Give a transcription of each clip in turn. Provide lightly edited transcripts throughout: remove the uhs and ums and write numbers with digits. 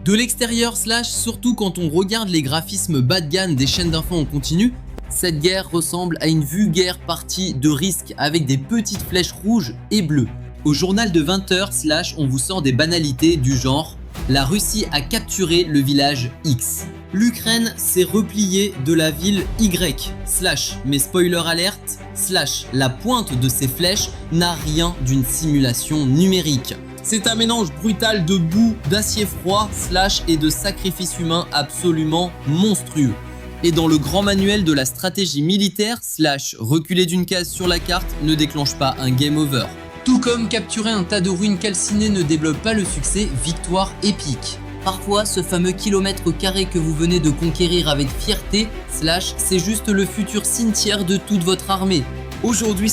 De l'extérieur surtout quand on regarde les graphismes bas de gamme des chaînes d'infos en continu, cette guerre ressemble à une vulgaire partie de risque avec des petites flèches rouges et bleues. Au journal de 20h, on vous sort des banalités du genre « La Russie a capturé le village X ». L'Ukraine s'est repliée de la ville Y, mais spoiler alerte, la pointe de ces flèches n'a rien d'une simulation numérique. C'est un mélange brutal de boue, d'acier froid, et de sacrifices humains absolument monstrueux. Et dans le grand manuel de la stratégie militaire, reculer d'une case sur la carte ne déclenche pas un game over. Tout comme capturer un tas de ruines calcinées ne débloque pas le succès, victoire épique. Parfois, ce fameux kilomètre carré que vous venez de conquérir avec fierté, c'est juste le futur cimetière de toute votre armée. Aujourd'hui,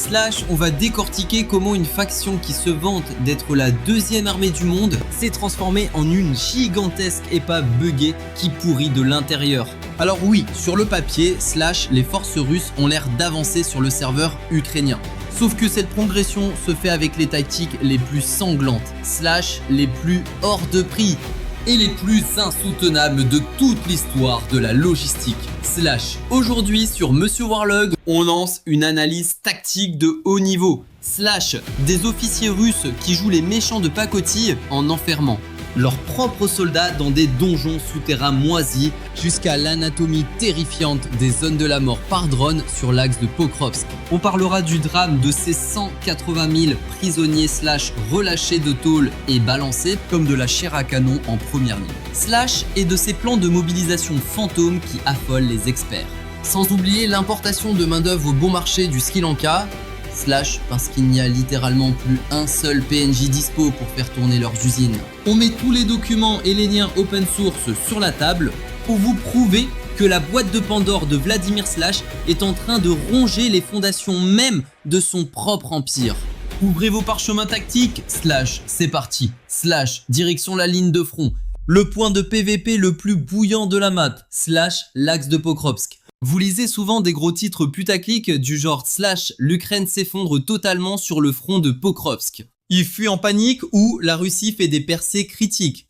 on va décortiquer comment une faction qui se vante d'être la deuxième armée du monde s'est transformée en une gigantesque épave buggée qui pourrit de l'intérieur. Alors oui, sur le papier, les forces russes ont l'air d'avancer sur le serveur ukrainien. Sauf que cette progression se fait avec les tactiques les plus sanglantes, les plus hors de prix et les plus insoutenables de toute l'histoire de la logistique. Aujourd'hui sur Monsieur Warlog, on lance une analyse tactique de haut niveau. Des officiers russes qui jouent les méchants de pacotille en enfermant leurs propres soldats dans des donjons souterrains moisis, jusqu'à l'anatomie terrifiante des zones de la mort par drone sur l'axe de Pokrovsk. On parlera du drame de ces 180 000 prisonniers relâchés de tôle et balancés comme de la chair à canon en première ligne. Et de ces plans de mobilisation fantômes qui affolent les experts. Sans oublier l'importation de main d'œuvre au bon marché du Sri Lanka, parce qu'il n'y a littéralement plus un seul PNJ dispo pour faire tourner leurs usines. On met tous les documents et les liens open source sur la table pour vous prouver que la boîte de Pandore de Vladimir est en train de ronger les fondations même de son propre empire. Ouvrez vos parchemins tactiques, c'est parti, direction la ligne de front, le point de PVP le plus bouillant de la map, l'axe de Pokrovsk. Vous lisez souvent des gros titres putaclic du genre l'Ukraine s'effondre totalement sur le front de Pokrovsk. Il fuit en panique ou la Russie fait des percées critiques,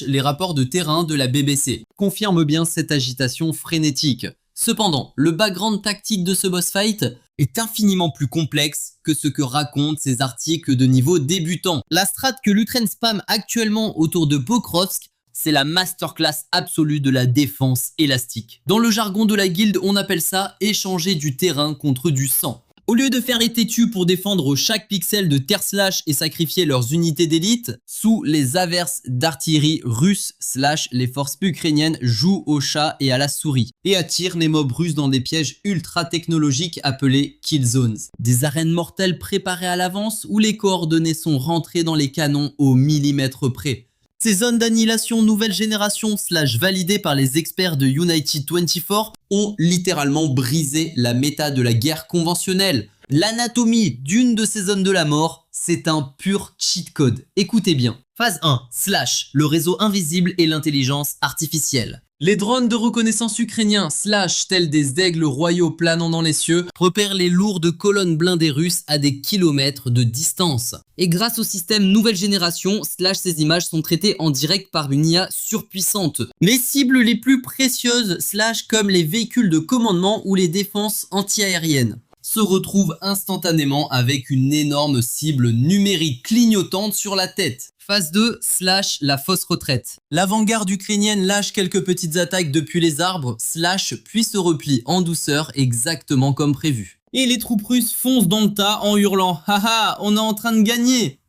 les rapports de terrain de la BBC confirment bien cette agitation frénétique. Cependant, le background tactique de ce boss fight est infiniment plus complexe que ce que racontent ces articles de niveau débutant. La strat que l'Ukraine spamme actuellement autour de Pokrovsk, c'est la masterclass absolue de la défense élastique. Dans le jargon de la guilde, on appelle ça échanger du terrain contre du sang. Au lieu de faire les têtus pour défendre chaque pixel de terre et sacrifier leurs unités d'élite, sous les averses d'artillerie russe les forces ukrainiennes jouent au chat et à la souris et attirent les mobs russes dans des pièges ultra technologiques appelés kill zones. Des arènes mortelles préparées à l'avance où les coordonnées sont rentrées dans les canons au millimètre près. Ces zones d'annihilation nouvelle génération validées par les experts de United 24 ont littéralement brisé la méta de la guerre conventionnelle. L'anatomie d'une de ces zones de la mort, c'est un pur cheat code. Écoutez bien. Phase 1, le réseau invisible et l'intelligence artificielle. Les drones de reconnaissance ukrainiens tels des aigles royaux planant dans les cieux repèrent les lourdes colonnes blindées russes à des kilomètres de distance. Et grâce au système nouvelle génération, ces images sont traitées en direct par une IA surpuissante. Les cibles les plus précieuses comme les véhicules de commandement ou les défenses anti-aériennes se retrouvent instantanément avec une énorme cible numérique clignotante sur la tête. Phase 2, la fausse retraite. L'avant-garde ukrainienne lâche quelques petites attaques depuis les arbres, puis se replie en douceur exactement comme prévu. Et les troupes russes foncent dans le tas en hurlant « Haha, on est en train de gagner !»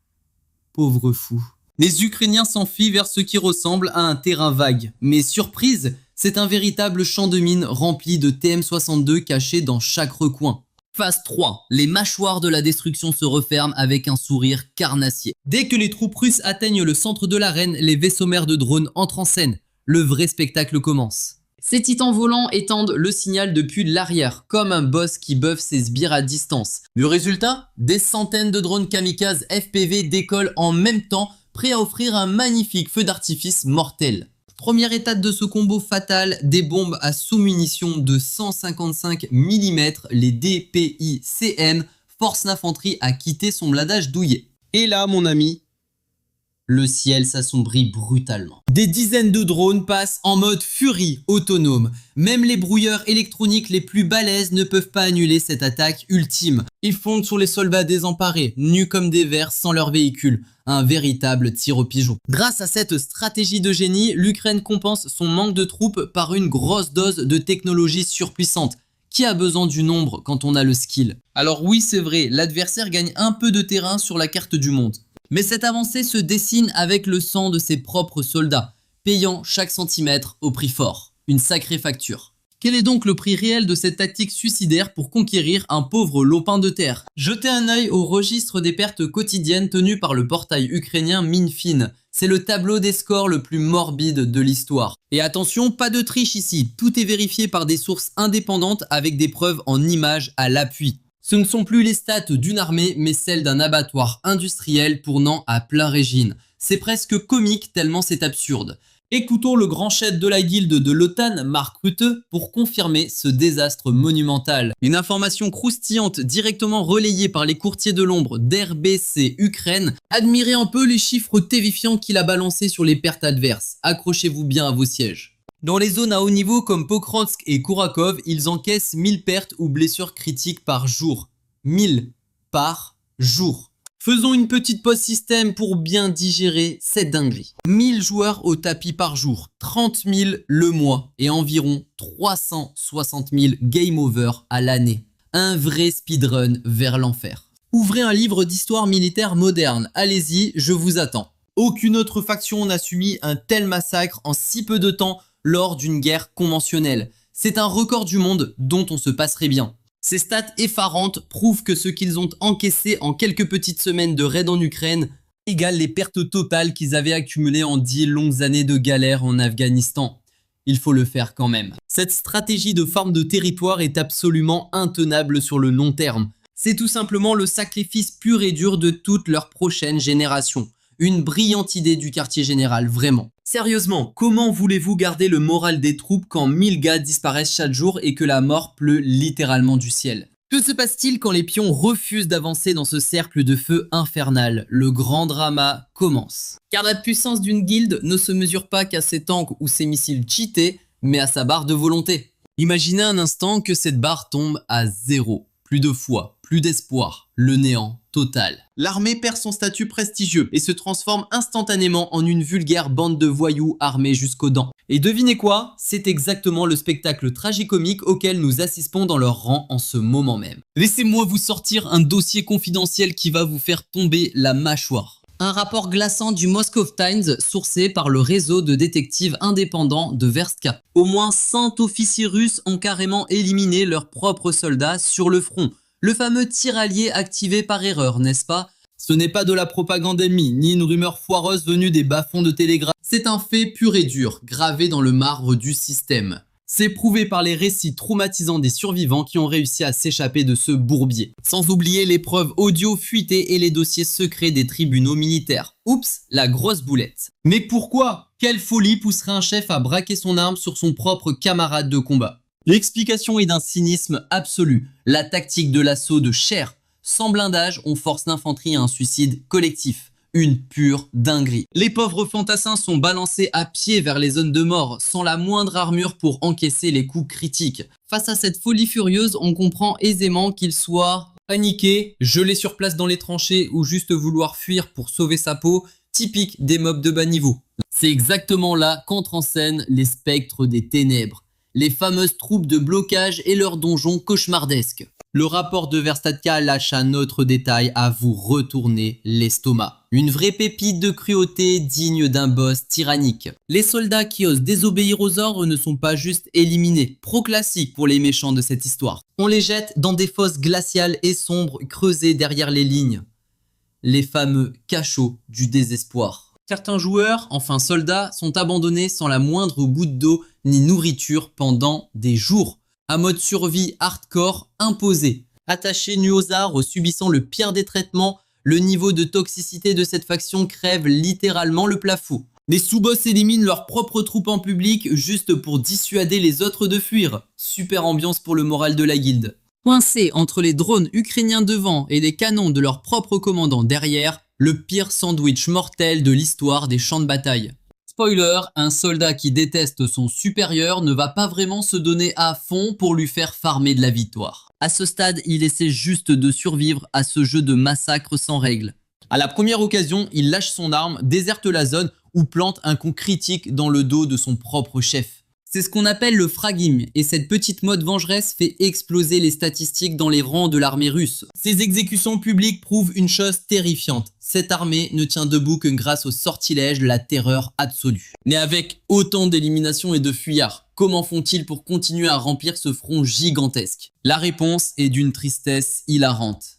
Pauvre fou. Les Ukrainiens s'enfuient vers ce qui ressemble à un terrain vague. Mais surprise, c'est un véritable champ de mines rempli de TM62 cachés dans chaque recoin. Phase 3, les mâchoires de la destruction se referment avec un sourire carnassier. Dès que les troupes russes atteignent le centre de l'arène, les vaisseaux mères de drones entrent en scène. Le vrai spectacle commence. Ces titans volants étendent le signal depuis l'arrière, comme un boss qui buffe ses sbires à distance. Le résultat, des centaines de drones kamikazes FPV décollent en même temps, prêts à offrir un magnifique feu d'artifice mortel. Première étape de ce combo fatal, des bombes à sous-munitions de 155 mm, les DPICM, force l'infanterie à quitter son bladage douillet. Et là, mon ami, le ciel s'assombrit brutalement. Des dizaines de drones passent en mode furie autonome. Même les brouilleurs électroniques les plus balèzes ne peuvent pas annuler cette attaque ultime. Ils fondent sur les soldats désemparés, nus comme des vers sans leur véhicule. Un véritable tir au pigeon. Grâce à cette stratégie de génie, l'Ukraine compense son manque de troupes par une grosse dose de technologie surpuissante. Qui a besoin du nombre quand on a le skill? Alors oui, c'est vrai, l'adversaire gagne un peu de terrain sur la carte du monde. Mais cette avancée se dessine avec le sang de ses propres soldats, payant chaque centimètre au prix fort. Une sacrée facture. Quel est donc le prix réel de cette tactique suicidaire pour conquérir un pauvre lopin de terre? Jetez un œil au registre des pertes quotidiennes tenues par le portail ukrainien Minfin. C'est le tableau des scores le plus morbide de l'histoire. Et attention, pas de triche ici, tout est vérifié par des sources indépendantes avec des preuves en images à l'appui. Ce ne sont plus les stats d'une armée, mais celles d'un abattoir industriel tournant à plein régime. C'est presque comique tellement c'est absurde. Écoutons le grand chef de la guilde de l'OTAN, Mark Rutte, pour confirmer ce désastre monumental. Une information croustillante directement relayée par les courtiers de l'ombre d'RBC Ukraine. Admirez un peu les chiffres terrifiants qu'il a balancés sur les pertes adverses. Accrochez-vous bien à vos sièges. Dans les zones à haut niveau comme Pokrovsk et Kourakov, ils encaissent 1000 pertes ou blessures critiques par jour. 1000 par jour. Faisons une petite pause système pour bien digérer cette dinguerie. 1000 joueurs au tapis par jour, 30 000 le mois et environ 360 000 game over à l'année. Un vrai speedrun vers l'enfer. Ouvrez un livre d'histoire militaire moderne, allez-y, je vous attends. Aucune autre faction n'a subi un tel massacre en si peu de temps lors d'une guerre conventionnelle. C'est un record du monde dont on se passerait bien. Ces stats effarantes prouvent que ce qu'ils ont encaissé en quelques petites semaines de raid en Ukraine égale les pertes totales qu'ils avaient accumulées en 10 longues années de galère en Afghanistan. Il faut le faire quand même. Cette stratégie de farm de territoire est absolument intenable sur le long terme. C'est tout simplement le sacrifice pur et dur de toute leur prochaine génération. Une brillante idée du quartier général, vraiment. Sérieusement, comment voulez-vous garder le moral des troupes quand 1000 gars disparaissent chaque jour et que la mort pleut littéralement du ciel? Que se passe-t-il quand les pions refusent d'avancer dans ce cercle de feu infernal? Le grand drama commence. Car la puissance d'une guilde ne se mesure pas qu'à ses tanks ou ses missiles cheatés, mais à sa barre de volonté. Imaginez un instant que cette barre tombe à 0. Plus de foi, plus d'espoir, le néant total. L'armée perd son statut prestigieux et se transforme instantanément en une vulgaire bande de voyous armés jusqu'aux dents. Et devinez quoi? C'est exactement le spectacle tragicomique auquel nous assistons dans leur rang en ce moment même. Laissez-moi vous sortir un dossier confidentiel qui va vous faire tomber la mâchoire. Un rapport glaçant du Moscow Times sourcé par le réseau de détectives indépendants de Verstka. Au moins 100 officiers russes ont carrément éliminé leurs propres soldats sur le front. Le fameux tir allié activé par erreur, n'est-ce pas? Ce n'est pas de la propagande ennemie, ni une rumeur foireuse venue des bas-fonds de Telegram. C'est un fait pur et dur, gravé dans le marbre du système. C'est prouvé par les récits traumatisants des survivants qui ont réussi à s'échapper de ce bourbier. Sans oublier les preuves audio fuitées et les dossiers secrets des tribunaux militaires. Oups, la grosse boulette. Mais pourquoi? Quelle folie pousserait un chef à braquer son arme sur son propre camarade de combat? L'explication est d'un cynisme absolu. La tactique de l'assaut de chair. Sans blindage, on force l'infanterie à un suicide collectif. Une pure dinguerie. Les pauvres fantassins sont balancés à pied vers les zones de mort, sans la moindre armure pour encaisser les coups critiques. Face à cette folie furieuse, on comprend aisément qu'ils soient paniqués, gelés sur place dans les tranchées ou juste vouloir fuir pour sauver sa peau, typique des mobs de bas niveau. C'est exactement là qu'entrent en scène les spectres des ténèbres. Les fameuses troupes de blocage et leurs donjons cauchemardesques. Le rapport de Verstatka lâche un autre détail à vous retourner l'estomac. Une vraie pépite de cruauté digne d'un boss tyrannique. Les soldats qui osent désobéir aux ordres ne sont pas juste éliminés, pro-classique pour les méchants de cette histoire. On les jette dans des fosses glaciales et sombres creusées derrière les lignes. Les fameux cachots du désespoir. Certains joueurs, enfin soldats, sont abandonnés sans la moindre goutte d'eau ni nourriture pendant des jours. Un mode survie hardcore imposé. Attachés nus aux arbres, subissant le pire des traitements, le niveau de toxicité de cette faction crève littéralement le plafond. Les sous-boss éliminent leurs propres troupes en public juste pour dissuader les autres de fuir. Super ambiance pour le moral de la guilde. Coincés entre les drones ukrainiens devant et les canons de leur propre commandant derrière, le pire sandwich mortel de l'histoire des champs de bataille. Spoiler, un soldat qui déteste son supérieur ne va pas vraiment se donner à fond pour lui faire farmer de la victoire. À ce stade, il essaie juste de survivre à ce jeu de massacre sans règles. À la première occasion, il lâche son arme, déserte la zone ou plante un coup critique dans le dos de son propre chef. C'est ce qu'on appelle le fragging, et cette petite mode vengeresse fait exploser les statistiques dans les rangs de l'armée russe. Ces exécutions publiques prouvent une chose terrifiante. Cette armée ne tient debout que grâce au sortilège de la terreur absolue. Mais avec autant d'éliminations et de fuyards, comment font-ils pour continuer à remplir ce front gigantesque? La réponse est d'une tristesse hilarante,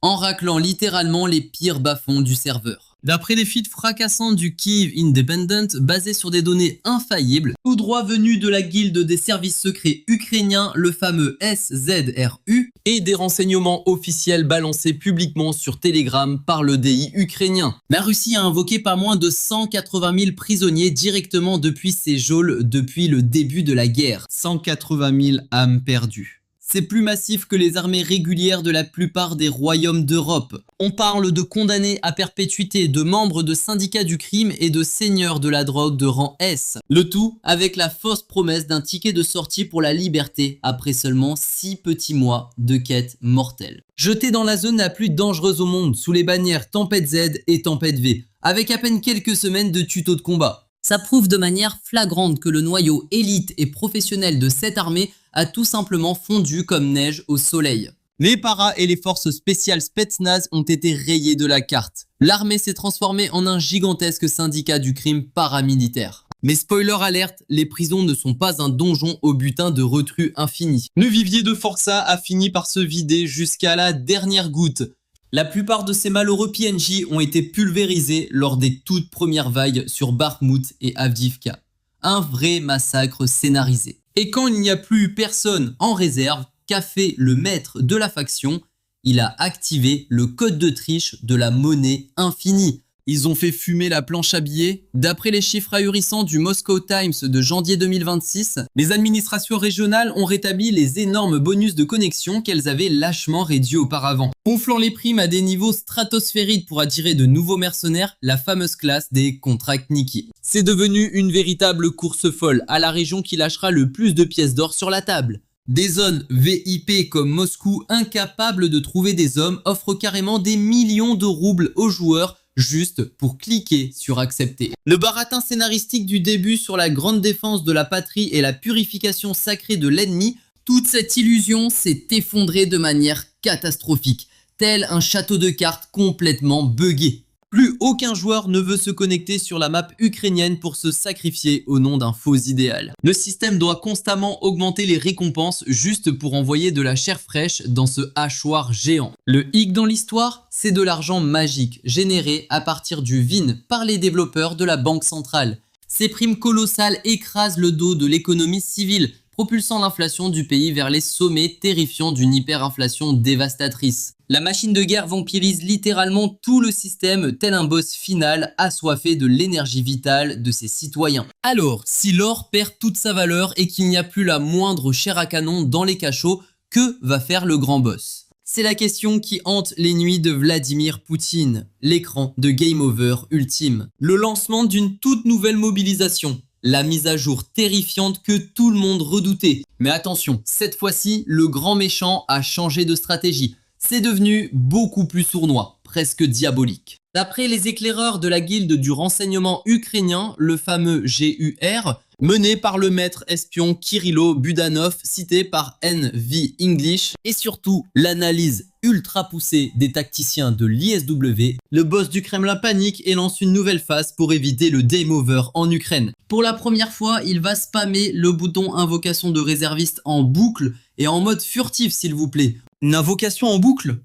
en raclant littéralement les pires bas-fonds du serveur. D'après les feeds fracassants du Kyiv Independent, basés sur des données infaillibles, tout droit venus de la guilde des services secrets ukrainiens, le fameux SZRU, et des renseignements officiels balancés publiquement sur Telegram par le DI ukrainien. La Russie a invoqué pas moins de 180 000 prisonniers directement depuis ses geôles depuis le début de la guerre. 180 000 âmes perdues. C'est plus massif que les armées régulières de la plupart des royaumes d'Europe. On parle de condamnés à perpétuité, de membres de syndicats du crime et de seigneurs de la drogue de rang S. Le tout avec la fausse promesse d'un ticket de sortie pour la liberté après seulement 6 petits mois de quête mortelle. Jeté dans la zone la plus dangereuse au monde, sous les bannières Tempête Z et Tempête V, avec à peine quelques semaines de tutos de combat. Ça prouve de manière flagrante que le noyau élite et professionnel de cette armée a tout simplement fondu comme neige au soleil. Les paras et les forces spéciales Spetsnaz ont été rayés de la carte. L'armée s'est transformée en un gigantesque syndicat du crime paramilitaire. Mais spoiler alerte, les prisons ne sont pas un donjon au butin de recrues infini. Le vivier de Força a fini par se vider jusqu'à la dernière goutte. La plupart de ces malheureux PNJ ont été pulvérisés lors des toutes premières vagues sur Bakhmut et Avdiivka. Un vrai massacre scénarisé. Et quand il n'y a plus personne en réserve, qu'a fait le maître de la faction? Il a activé le code de triche de la monnaie infinie. Ils ont fait fumer la planche à billets. D'après les chiffres ahurissants du Moscow Times de janvier 2026, les administrations régionales ont rétabli les énormes bonus de connexion qu'elles avaient lâchement réduits auparavant, gonflant les primes à des niveaux stratosphériques pour attirer de nouveaux mercenaires, la fameuse classe des Contract Nikki. C'est devenu une véritable course folle à la région qui lâchera le plus de pièces d'or sur la table. Des zones VIP comme Moscou, incapables de trouver des hommes, offrent carrément des millions de roubles aux joueurs juste pour cliquer sur accepter. Le baratin scénaristique du début sur la grande défense de la patrie et la purification sacrée de l'ennemi, toute cette illusion s'est effondrée de manière catastrophique, tel un château de cartes complètement buggé. Plus aucun joueur ne veut se connecter sur la map ukrainienne pour se sacrifier au nom d'un faux idéal. Le système doit constamment augmenter les récompenses juste pour envoyer de la chair fraîche dans ce hachoir géant. Le hic dans l'histoire, c'est de l'argent magique généré à partir du VIN par les développeurs de la Banque centrale. Ces primes colossales écrasent le dos de l'économie civile, propulsant l'inflation du pays vers les sommets terrifiants d'une hyperinflation dévastatrice. La machine de guerre vampirise littéralement tout le système tel un boss final assoiffé de l'énergie vitale de ses citoyens. Alors, si l'or perd toute sa valeur et qu'il n'y a plus la moindre chair à canon dans les cachots, que va faire le grand boss? C'est la question qui hante les nuits de Vladimir Poutine, l'écran de Game Over ultime. Le lancement d'une toute nouvelle mobilisation. La mise à jour terrifiante que tout le monde redoutait. Mais attention, cette fois-ci, le grand méchant a changé de stratégie. C'est devenu beaucoup plus sournois, presque diabolique. D'après les éclaireurs de la guilde du renseignement ukrainien, le fameux GUR, mené par le maître espion Kirilo Budanov, cité par NV English, et surtout l'analyse ultra poussée des tacticiens de l'ISW, le boss du Kremlin panique et lance une nouvelle phase pour éviter le game over en Ukraine. Pour la première fois, il va spammer le bouton invocation de réserviste en boucle et en mode furtif s'il vous plaît. Une invocation en boucle?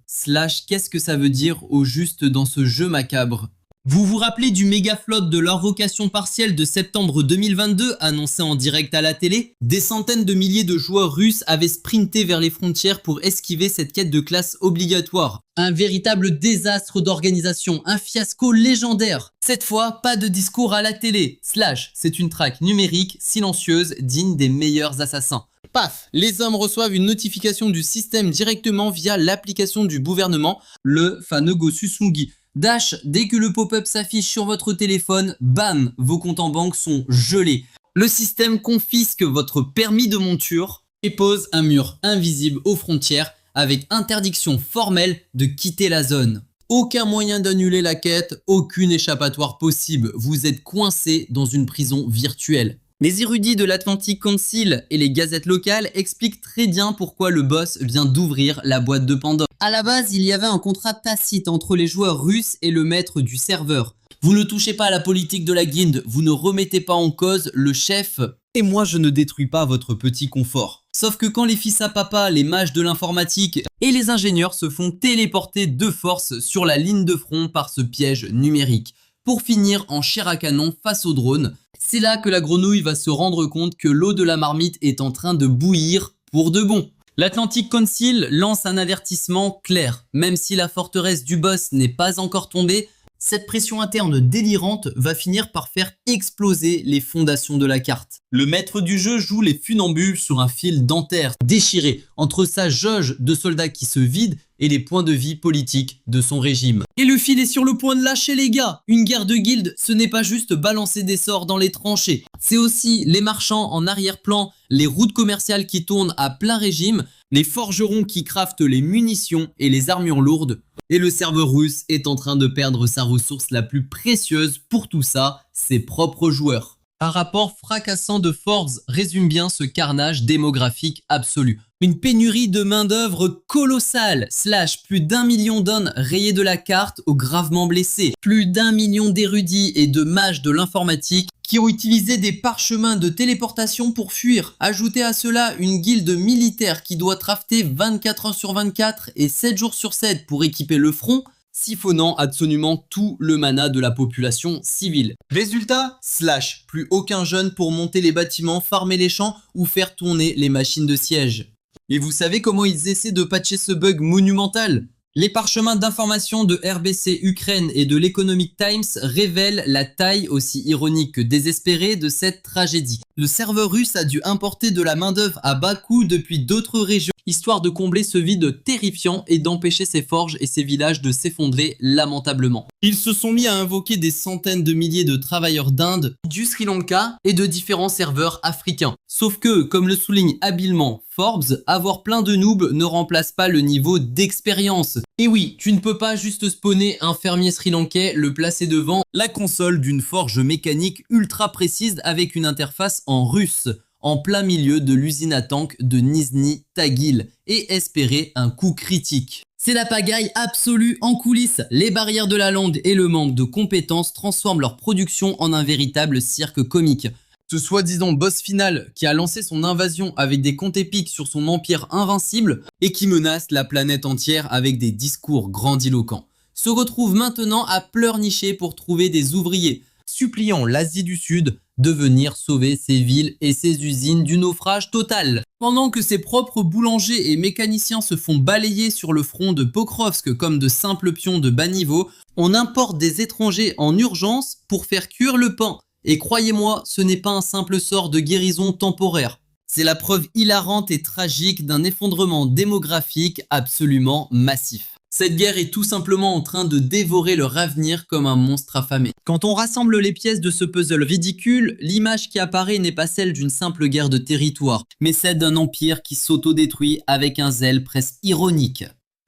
Qu'est-ce que ça veut dire au juste dans ce jeu macabre? Vous vous rappelez du méga flop de l'invocation partielle de septembre 2022 annoncé en direct à la télé? Des centaines de milliers de joueurs russes avaient sprinté vers les frontières pour esquiver cette quête de classe obligatoire. Un véritable désastre d'organisation, un fiasco légendaire. Cette fois, pas de discours à la télé. C'est une traque numérique silencieuse digne des meilleurs assassins. Paf, les hommes reçoivent une notification du système directement via l'application du gouvernement, le Fanogo Susungi. Dash, dès que le pop-up s'affiche sur votre téléphone, bam, vos comptes en banque sont gelés. Le système confisque votre permis de monture et pose un mur invisible aux frontières avec interdiction formelle de quitter la zone. Aucun moyen d'annuler la quête, aucune échappatoire possible, vous êtes coincé dans une prison virtuelle. Les érudits de l'Atlantic Council et les gazettes locales expliquent très bien pourquoi le boss vient d'ouvrir la boîte de Pandore. À la base, il y avait un contrat tacite entre les joueurs russes et le maître du serveur. Vous ne touchez pas à la politique de la guilde, vous ne remettez pas en cause le chef, et moi je ne détruis pas votre petit confort. Sauf que quand les fils à papa, les mages de l'informatique et les ingénieurs se font téléporter de force sur la ligne de front par ce piège numérique, pour finir en chair à canon face aux drones, c'est là que la grenouille va se rendre compte que l'eau de la marmite est en train de bouillir pour de bon. L'Atlantic Council lance un avertissement clair. Même si la forteresse du boss n'est pas encore tombée, cette pression interne délirante va finir par faire exploser les fondations de la carte. Le maître du jeu joue les funambules sur un fil dentaire déchiré entre sa jauge de soldats qui se vide et les points de vie politiques de son régime. Et le fil est sur le point de lâcher les gars. Une guerre de guildes, ce n'est pas juste balancer des sorts dans les tranchées. C'est aussi les marchands en arrière-plan, les routes commerciales qui tournent à plein régime, les forgerons qui craftent les munitions et les armures lourdes. Et le serveur russe est en train de perdre sa ressource la plus précieuse pour tout ça, ses propres joueurs. Un rapport fracassant de Forbes résume bien ce carnage démographique absolu. Une pénurie de main-d'œuvre colossale, plus d'1 million d'hommes rayés de la carte ou gravement blessés, plus d'1 million d'érudits et de mages de l'informatique qui ont utilisé des parchemins de téléportation pour fuir. Ajoutez à cela une guilde militaire qui doit crafter 24 heures sur 24 et 7 jours sur 7 pour équiper le front, siphonnant absolument tout le mana de la population civile. Résultat, plus aucun jeune pour monter les bâtiments, farmer les champs ou faire tourner les machines de siège. Et vous savez comment ils essaient de patcher ce bug monumental ? Les parchemins d'information de RBC Ukraine et de l'Economic Times révèlent la taille aussi ironique que désespérée de cette tragédie. Le serveur russe a dû importer de la main-d'œuvre à bas coût depuis d'autres régions, histoire de combler ce vide terrifiant et d'empêcher ses forges et ses villages de s'effondrer lamentablement. Ils se sont mis à invoquer des centaines de milliers de travailleurs d'Inde, du Sri Lanka et de différents serveurs africains. Sauf que, comme le souligne habilement Forbes, avoir plein de noobs ne remplace pas le niveau d'expérience. Et oui, tu ne peux pas juste spawner un fermier sri-lankais, le placer devant la console d'une forge mécanique ultra précise avec une interface en russe, en plein milieu de l'usine à tank de Nizhny Tagil, et espérer un coup critique. C'est la pagaille absolue en coulisses. Les barrières de la langue et le manque de compétences transforment leur production en un véritable cirque comique. Ce soi-disant boss final qui a lancé son invasion avec des comptes épiques sur son empire invincible et qui menace la planète entière avec des discours grandiloquents, se retrouve maintenant à pleurnicher pour trouver des ouvriers, suppliant l'Asie du Sud de venir sauver ses villes et ses usines du naufrage total. Pendant que ses propres boulangers et mécaniciens se font balayer sur le front de Pokrovsk comme de simples pions de bas niveau, on importe des étrangers en urgence pour faire cuire le pain. Et croyez-moi, ce n'est pas un simple sort de guérison temporaire. C'est la preuve hilarante et tragique d'un effondrement démographique absolument massif. Cette guerre est tout simplement en train de dévorer leur avenir comme un monstre affamé. Quand on rassemble les pièces de ce puzzle ridicule, l'image qui apparaît n'est pas celle d'une simple guerre de territoire, mais celle d'un empire qui s'autodétruit avec un zèle presque ironique.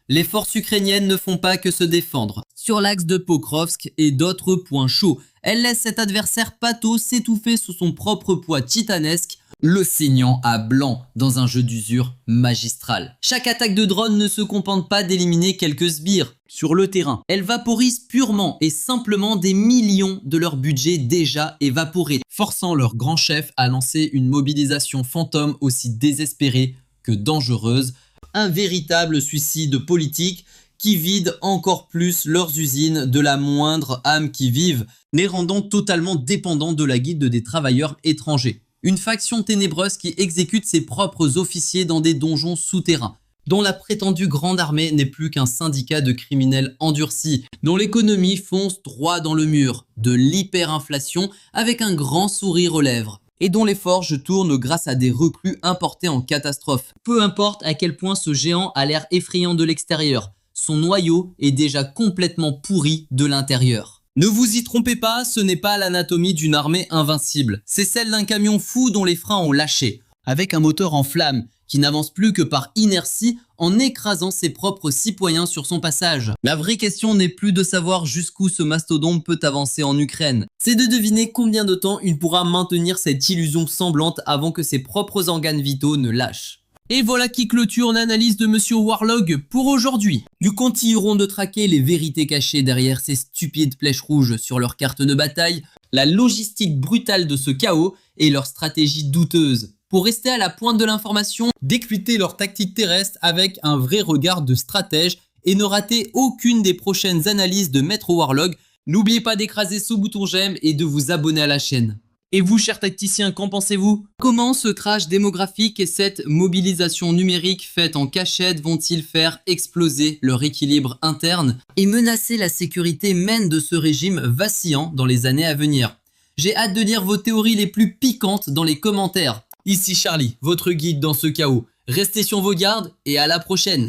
Les forces ukrainiennes ne font pas que se défendre. Sur l'axe de Pokrovsk et d'autres points chauds, elles laissent cet adversaire pâteau s'étouffer sous son propre poids titanesque, le saignant à blanc dans un jeu d'usure magistral. Chaque attaque de drone ne se contente pas d'éliminer quelques sbires sur le terrain. Elle vaporise purement et simplement des millions de leur budget déjà évaporé, forçant leur grand chef à lancer une mobilisation fantôme aussi désespérée que dangereuse. Un véritable suicide politique qui vide encore plus leurs usines de la moindre âme qui vive, les rendant totalement dépendants de la guilde des travailleurs étrangers. Une faction ténébreuse qui exécute ses propres officiers dans des donjons souterrains, dont la prétendue grande armée n'est plus qu'un syndicat de criminels endurcis, dont l'économie fonce droit dans le mur, de l'hyperinflation avec un grand sourire aux lèvres, et dont les forges tournent grâce à des recrues importées en catastrophe. Peu importe à quel point ce géant a l'air effrayant de l'extérieur, son noyau est déjà complètement pourri de l'intérieur. Ne vous y trompez pas, ce n'est pas l'anatomie d'une armée invincible, c'est celle d'un camion fou dont les freins ont lâché, avec un moteur en flammes qui n'avance plus que par inertie en écrasant ses propres citoyens sur son passage. La vraie question n'est plus de savoir jusqu'où ce mastodonte peut avancer en Ukraine, c'est de deviner combien de temps il pourra maintenir cette illusion semblante avant que ses propres organes vitaux ne lâchent. Et voilà qui clôture l'analyse de Monsieur Warlog pour aujourd'hui. Nous continuerons de traquer les vérités cachées derrière ces stupides flèches rouges sur leur carte de bataille, la logistique brutale de ce chaos et leur stratégie douteuse. Pour rester à la pointe de l'information, décrypter leur tactique terrestre avec un vrai regard de stratège et ne rater aucune des prochaines analyses de Maître Warlog. N'oubliez pas d'écraser ce bouton j'aime et de vous abonner à la chaîne. Et vous, chers tacticiens, qu'en pensez-vous? Comment ce trash démographique et cette mobilisation numérique faite en cachette vont-ils faire exploser leur équilibre interne et menacer la sécurité même de ce régime vacillant dans les années à venir? J'ai hâte de lire vos théories les plus piquantes dans les commentaires. Ici Charlie, votre guide dans ce chaos. Restez sur vos gardes et à la prochaine.